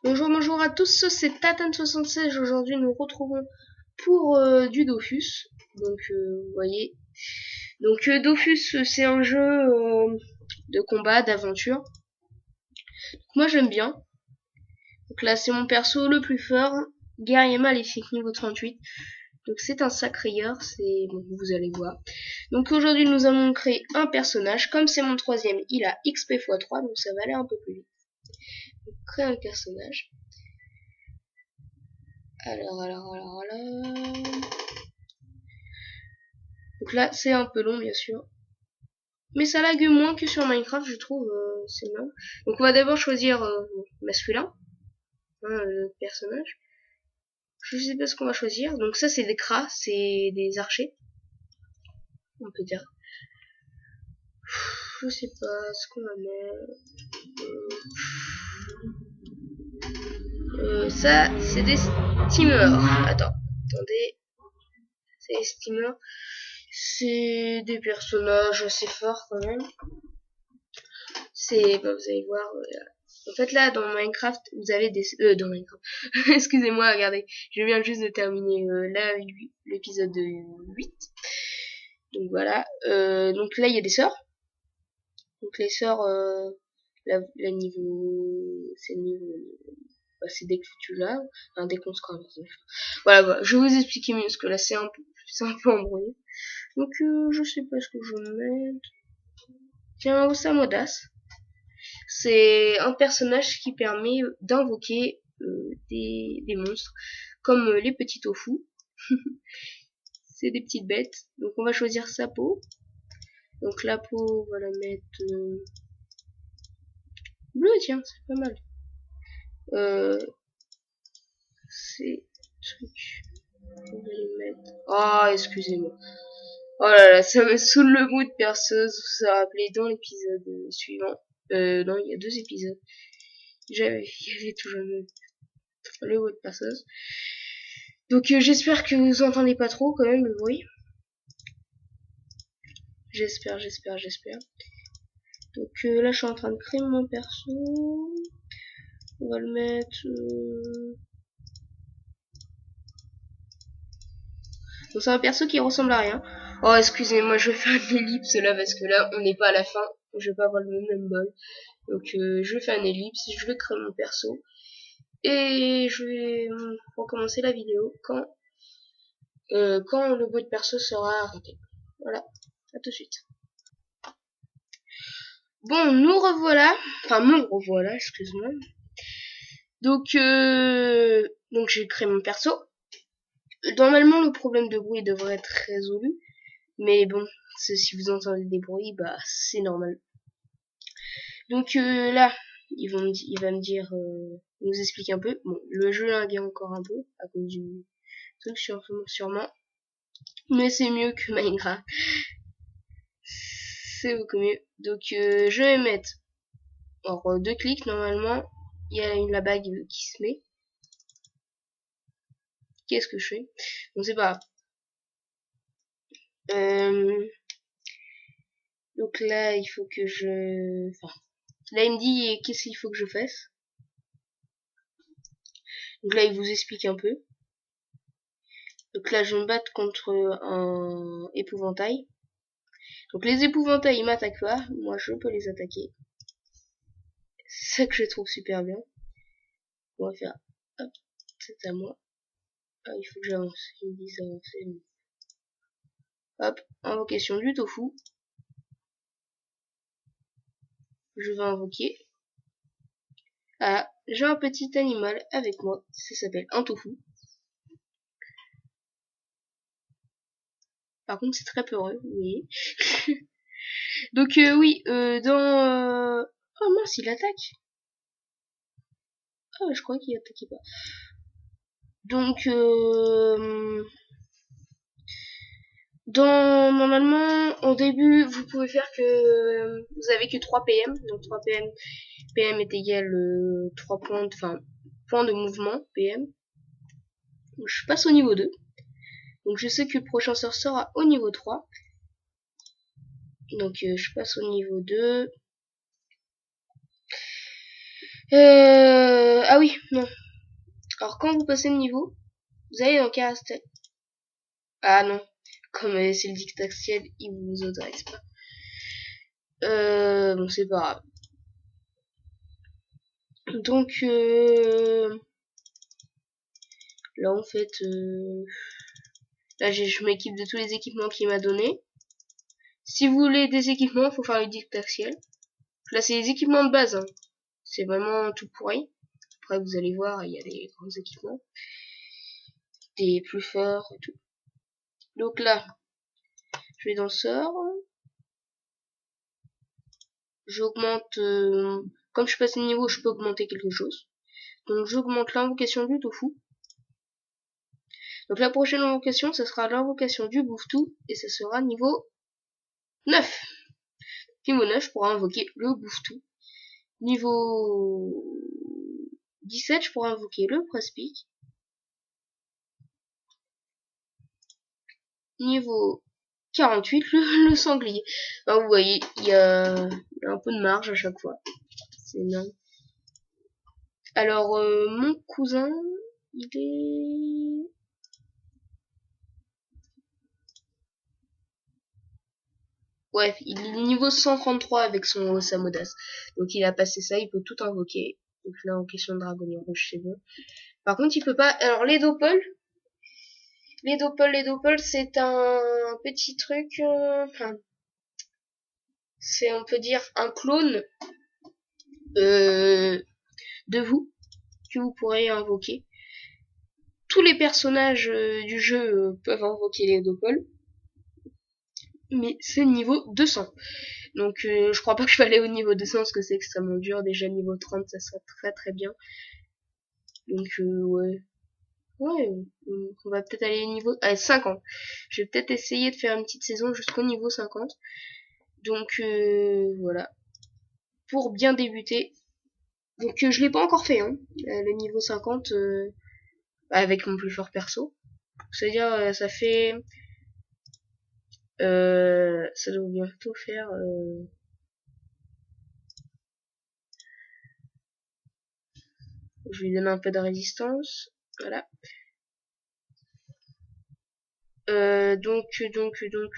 Bonjour à tous, c'est Tatane76. Aujourd'hui, nous retrouvons pour du Dofus. Donc, vous voyez. Donc, Dofus, c'est un jeu de combat, d'aventure. Moi, j'aime bien. Donc là, c'est mon perso le plus fort, guerrier maléfique niveau 38. Donc, c'est un sacrayeur, c'est bon, vous allez voir. Donc, aujourd'hui, nous allons créer un personnage. Comme c'est mon troisième, il a XP x3, donc ça va aller un peu plus vite. Donc, créer un personnage. Alors. Donc là, c'est un peu long, bien sûr. Mais ça lag moins que sur Minecraft, je trouve. C'est bien. Donc on va d'abord choisir masculin, le personnage. Je sais pas ce qu'on va choisir. Donc ça, c'est des cras, c'est des archers. On peut dire. Je sais pas ce qu'on va mettre. Ça, c'est des steamers. Attendez. C'est des steamers. C'est des personnages assez forts quand même. C'est, bah, vous allez voir. En fait, là, dans Minecraft, vous avez des... dans Minecraft. Excusez-moi, regardez. Je viens juste de terminer l'épisode 8. Donc voilà. Donc là, il y a des sœurs. Donc les sœurs, la niveau... C'est le niveau... Bah, c'est dès que tu l'as. Enfin, dès qu'on se crame. Voilà. Je vais vous expliquer mieux, parce que là, c'est un peu embrouillé. Donc, je sais pas ce que je vais mettre. Tiens, Osamodas. C'est un personnage qui permet d'invoquer des monstres, comme les petits tofu. C'est des petites bêtes. Donc on va choisir sa peau. Donc la peau, on va la mettre bleue, tiens, c'est pas mal. C'est truc. On va les mettre. Ah, excusez-moi. Oh là là, ça me saoule le bout de perceuse. Vous vous rappelez dans l'épisode suivant. Non, il y a 2 épisodes. Il y avait toujours le bout de perceuse. Donc j'espère que vous entendez pas trop quand même le bruit. J'espère. Donc là je suis en train de créer mon perso. On va le mettre... Donc c'est un perso qui ressemble à rien. Oh excusez-moi, je vais faire une ellipse là parce que là on n'est pas à la fin. Je vais pas avoir le même bol. Donc je vais faire une ellipse, je vais créer mon perso. Et je vais recommencer la vidéo quand le bout de perso sera arrêté. Voilà, à tout de suite. Bon, nous revoilà. Enfin, me revoilà, excuse-moi. Donc j'ai créé mon perso. Normalement, le problème de bruit devrait être résolu. Mais bon, si vous entendez des bruits, bah, c'est normal. Donc là, il va me dire, nous expliquer un peu. Bon, le jeu lague encore un peu, à cause du truc sûrement. Mais c'est mieux que Minecraft. C'est beaucoup mieux. Donc je vais mettre, alors 2 clics normalement, il y a la bague qui se met. Qu'est-ce que je fais? Bon, c'est pas grave. Donc là, il faut que je... Enfin, là, il me dit qu'est-ce qu'il faut que je fasse. Donc là, il vous explique un peu. Donc là, je vais me battre contre un épouvantail. Donc les épouvantails, ils m'attaquent pas. Moi, je peux les attaquer. C'est ça que je trouve super bien. On va faire... Hop, c'est à moi. Ah, il faut que j'avance. Ils me disent avancer. Hop, invocation du tofu. Je vais invoquer. Ah, j'ai un petit animal avec moi. Ça s'appelle un tofu. Par contre, c'est très peureux, oui. Donc oui, oh mince, il attaque. Oh, je crois qu'il attaquait pas. Donc normalement au début vous pouvez faire que vous avez que 3 PM. Donc 3 PM est égal 3 points, enfin points de mouvement PM. Donc, je passe au niveau 2. Donc je sais que le prochain sort sera au niveau 3. Donc je passe au niveau 2. Ah oui, non. Alors quand vous passez le niveau, vous allez dans caractère. Ah non. Comme c'est le dictaxiel, il vous autorise pas. Bon, c'est pas grave. Donc, là, en fait, là, je m'équipe de tous les équipements qu'il m'a donné. Si vous voulez des équipements, il faut faire le dictaxiel. Là, c'est les équipements de base. Hein. C'est vraiment tout pourri. Après, vous allez voir, il y a des grands équipements. Des plus forts et tout. Donc là, je vais dans sort. J'augmente... comme je passe le niveau, je peux augmenter quelque chose. Donc j'augmente l'invocation du tofu. Donc la prochaine invocation, ça sera l'invocation du bouffe-tout. Et ça sera niveau 9. Niveau 9, je pourrai invoquer le bouffe-tout. Niveau 17, je pourrai invoquer le presse-pique. Niveau 48, le sanglier. Alors, vous voyez, il y a un peu de marge à chaque fois. C'est énorme. Alors, mon cousin, il est... Ouais, il est niveau 133 avec sa modasse. Donc il a passé ça, il peut tout invoquer. Donc là, en question de dragonnier rouge, c'est bon. Par contre, il peut pas... Alors, les doppels, c'est un petit truc... Enfin, c'est, on peut dire, un clone de vous que vous pourrez invoquer. Tous les personnages du jeu peuvent invoquer les doppels. Mais c'est niveau 200. Donc je crois pas que je vais aller au niveau 200 parce que c'est extrêmement dur. Déjà niveau 30 ça serait très très bien. Donc ouais. Ouais, on va peut-être aller au niveau 50. Je vais peut-être essayer de faire une petite saison jusqu'au niveau 50. Donc voilà. Pour bien débuter. Donc je l'ai pas encore fait hein. Le niveau 50 avec mon plus fort perso. C'est-à-dire ça fait ça doit bientôt faire je lui donne un peu de résistance. Voilà. Donc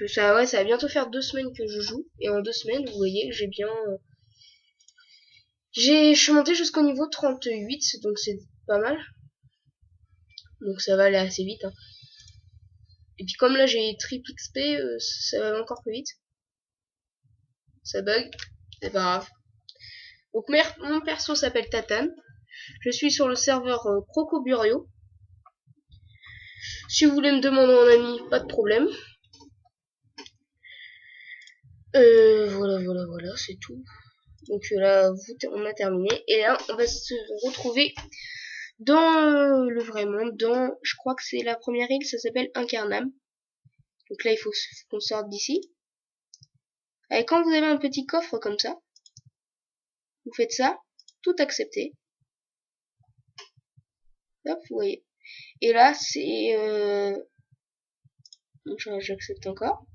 ça, ouais, ça va bientôt faire 2 semaines que je joue. Et en 2 semaines, vous voyez, j'ai bien... je suis monté jusqu'au niveau 38, donc c'est pas mal. Donc ça va aller assez vite. Hein. Et puis comme là j'ai triple XP, ça va encore plus vite. Ça bug, c'est pas grave. Donc mon perso s'appelle Tatane. Je suis sur le serveur Crocoburio. Si vous voulez me demander mon ami, pas de problème. Voilà, c'est tout. Donc là, on a terminé. Et là, on va se retrouver dans le vrai monde. Je crois que c'est la première île, ça s'appelle Incarnam. Donc là, il faut qu'on sorte d'ici. Et quand vous avez un petit coffre comme ça, vous faites ça, tout accepter. Hop, vous voyez. Et là, c'est... J'accepte encore.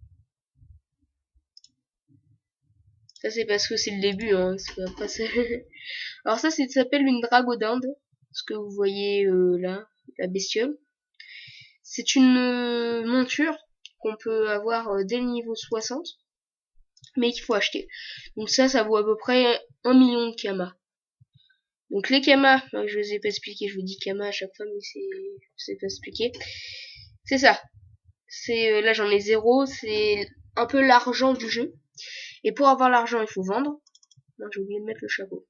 Ça, c'est parce que c'est le début, hein. Après, alors ça, ça s'appelle une dragodinde. Ce que vous voyez là, la bestiole. C'est une monture qu'on peut avoir dès le niveau 60. Mais qu'il faut acheter. Donc ça vaut à peu près 1 million de kamas. Donc les kamas, je vous ai pas expliqué, je vous dis kamas à chaque fois, mais c'est pas expliqué. C'est ça. C'est là j'en ai 0, c'est un peu l'argent du jeu. Et pour avoir l'argent, il faut vendre. Non, j'ai oublié de mettre le chapeau.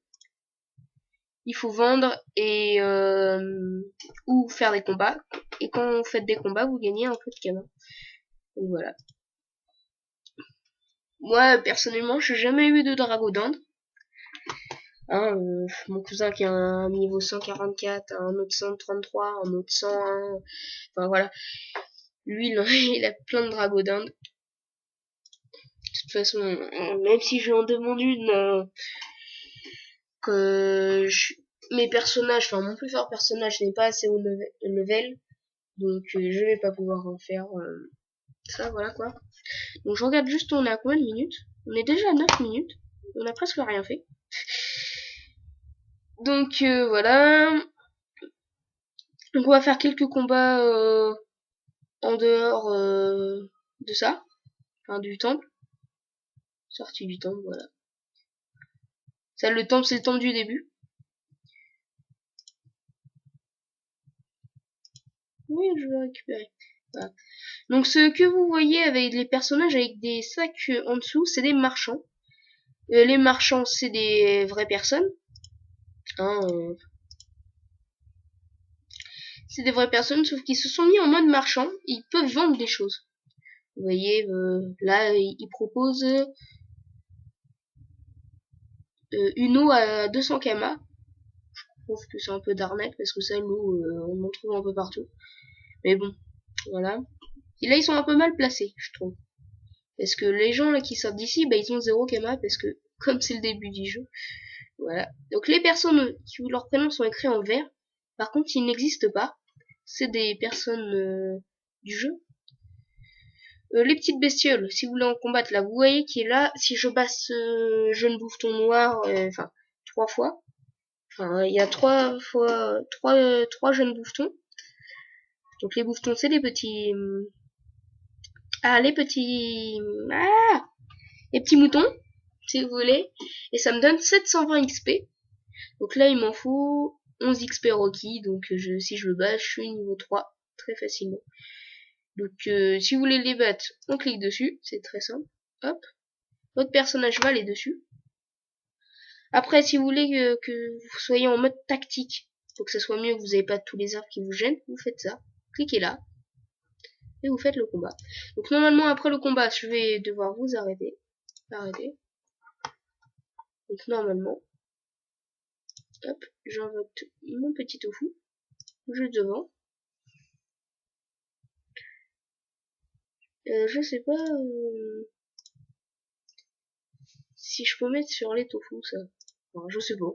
Il faut vendre et ou faire des combats. Et quand vous faites des combats, vous gagnez un peu de kamas. Donc voilà. Moi, personnellement, j'ai jamais eu de dragodinde. Hein, mon cousin qui a un niveau 144, un autre 133, un autre 101. Enfin voilà. Lui, il a plein de dragodindes. De toute façon, même si je lui en demande une, mes personnages, enfin mon plus fort personnage n'est pas assez haut level. Donc je vais pas pouvoir en faire ça, voilà quoi. Donc je regarde juste on est à combien de minutes. On est déjà à 9 minutes. On a presque rien fait. Donc voilà. Donc on va faire quelques combats en dehors de ça. Enfin du temple. Sortie du temple, voilà. Ça, le temple, c'est le temple du début. Oui, je vais récupérer. Voilà. Donc ce que vous voyez avec les personnages avec des sacs en dessous, c'est des marchands. Les marchands, c'est des vraies personnes. Hein, c'est des vraies personnes, sauf qu'ils se sont mis en mode marchand. Ils peuvent vendre des choses. Vous voyez, là, ils proposent une eau à 200 km. Je trouve que c'est un peu d'arnaque, parce que ça, l'eau, on en trouve un peu partout. Mais bon, voilà. Et là, ils sont un peu mal placés, je trouve. Parce que les gens là qui sortent d'ici, bah, ils ont 0 kama, parce que, comme c'est le début du jeu, voilà. Donc les personnes qui leurs prénoms sont écrits en vert, par contre, ils n'existent pas. C'est des personnes du jeu. Les petites bestioles, si vous voulez en combattre, là, vous voyez qui est là. Si je passe jeune bouffeton noir, enfin, 3 fois. Enfin, il y a 3 fois, 3 jeunes bouffetons. Donc les bouffetons, c'est les petits... les petits moutons, si vous voulez. Et ça me donne 720 XP. Donc là, il m'en faut 11 XP Rocky. Donc si je le bats, je suis niveau 3 très facilement. Donc si vous voulez les battre, on clique dessus. C'est très simple. Hop. Votre personnage va aller dessus. Après, si vous voulez que vous soyez en mode tactique, pour que ça soit mieux, que vous n'avez pas tous les arbres qui vous gênent, vous faites ça. Cliquez là. Et vous faites le combat. Donc normalement, après le combat, je vais devoir vous arrêter. Donc normalement, hop, j'invoque mon petit tofu, juste devant. Je sais pas si je peux mettre sur les tofu ça. Enfin, je sais pas.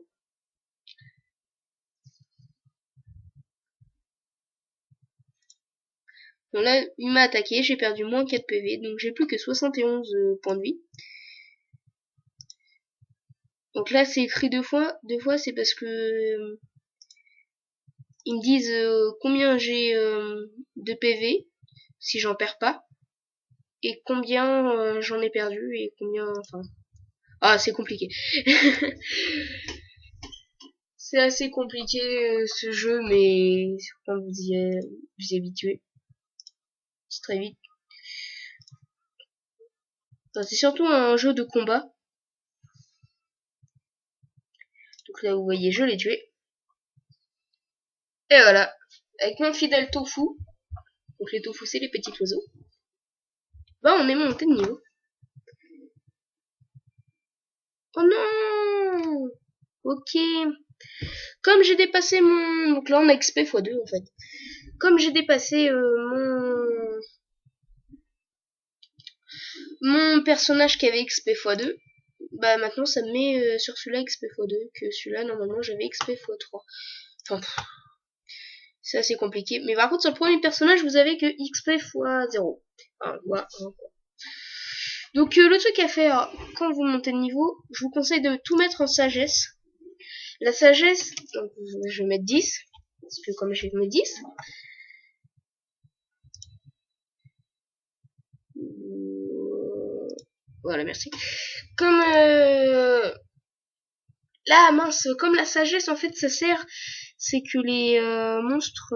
Bon là, il m'a attaqué, j'ai perdu moins 4 PV, donc j'ai plus que 71 points de vie. Donc là, c'est écrit deux fois c'est parce que ils me disent combien j'ai de PV si j'en perds pas et combien j'en ai perdu et combien, enfin, ah, c'est compliqué. C'est assez compliqué ce jeu, mais quand vous y habituez, c'est très vite. Enfin, c'est surtout un jeu de combat. Donc là, vous voyez, je l'ai tué. Et voilà, avec mon fidèle tofu. Donc les tofu, c'est les petits oiseaux. Bah, on est monté de niveau. Oh non! Ok. Comme j'ai dépassé mon... Donc là, on a XP x2 en fait. Comme j'ai dépassé mon personnage qui avait XP x2, bah maintenant ça me met sur celui-là XP x2, que celui-là normalement j'avais XP x3. Enfin, c'est assez compliqué. Mais par contre sur le premier personnage vous avez que XP x0. Enfin, voilà. Donc le truc à faire quand vous montez de niveau, je vous conseille de tout mettre en sagesse. La sagesse, donc je vais mettre 10, parce que comme j'ai mis 10, voilà, merci. Comme là, mince, comme la sagesse, en fait, ça sert, c'est que les monstres,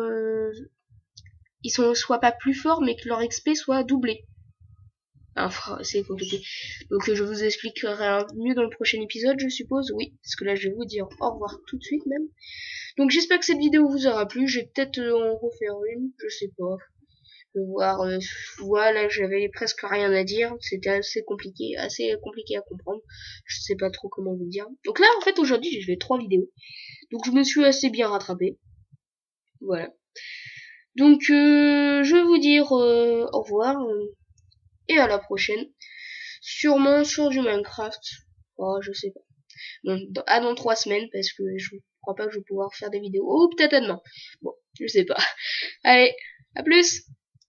ils soient pas plus forts, mais que leur XP soit doublé. Enfin, c'est compliqué. Donc je vous expliquerai mieux dans le prochain épisode, je suppose. Oui, parce que là, je vais vous dire au revoir tout de suite même. Donc j'espère que cette vidéo vous aura plu. Je vais peut-être en refaire une, je sais pas. Voir, voilà, j'avais presque rien à dire. C'était assez compliqué à comprendre. Je sais pas trop comment vous dire. Donc là, en fait, aujourd'hui, j'ai fait 3 vidéos. Donc je me suis assez bien rattrapé. Voilà. Donc je vais vous dire au revoir et à la prochaine. Sûrement sur du Minecraft. Oh, je sais pas. Bon, dans 3 semaines parce que je crois pas que je vais pouvoir faire des vidéos. Ou peut-être à demain. Bon, je sais pas. Allez, à plus!